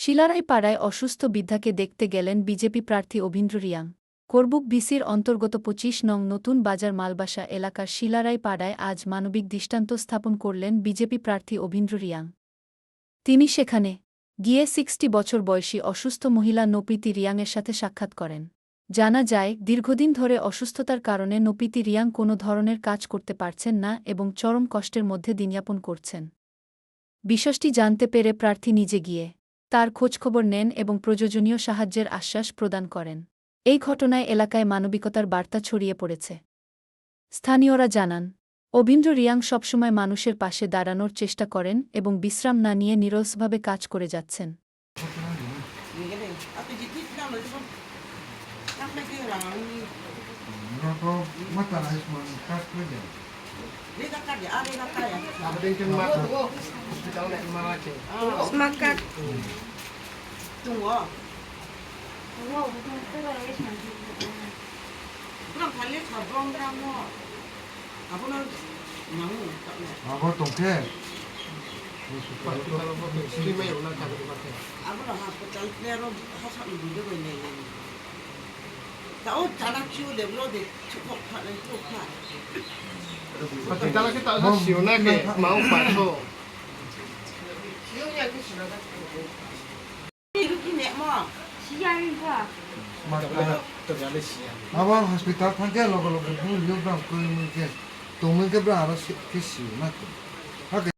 শিলারাই পাড়ায় অসুস্থ বৃদ্ধাকে দেখতে গেলেন বিজেপি প্রার্থী অভিন্দ্র রিয়াং। করবুক বিসির অন্তর্গত ২৫ নং নতুন বাজার মালবাসা এলাকার শিলারাই পাড়ায় আজ মানবিক দৃষ্টান্ত স্থাপন করলেন বিজেপি প্রার্থী অভিন্দ্র রিয়াং। তিনি সেখানে গিয়ে ৬০ বছর বয়সী অসুস্থ মহিলা নপিতি রিয়াংয়ের সাথে সাক্ষাৎ করেন। জানা যায়, দীর্ঘদিন ধরে অসুস্থতার কারণে নপিতি রিয়াং কোনো ধরনের কাজ করতে পারছেন না এবং চরম কষ্টের মধ্যে দিনযাপন করছেন। বিষয়টি জানতে পেরে প্রার্থী নিজে গিয়ে তার খোঁজখবর নেন এবং প্রয়োজনীয় সাহায্যের আশ্বাস প্রদান করেন। এই ঘটনায় এলাকায় মানবিকতার বার্তা ছড়িয়ে পড়েছে। স্থানীয়রা জানান, অভিন্দ্র রিয়াং সবসময় মানুষের পাশে দাঁড়ানোর চেষ্টা করেন এবং বিশ্রাম না নিয়ে নিরলসভাবে কাজ করে যাচ্ছেন। 그럼 달리 잡으라고 아버는 나무 아버 동태 집이 올라가는 것 같아요. 아버는 하고 짤대로 하사를 누르고 있네. 나 자나 치우 내버려도 축복하는 축하. Kita lagi tak ada siuna ke mau paso. 이렇게 내뭐 Terjadi sia. 아버 hospital থাকে লগে লগে লিও ব্রাম কই মুকে তুমি কে ব্রা আর সে কি সিও না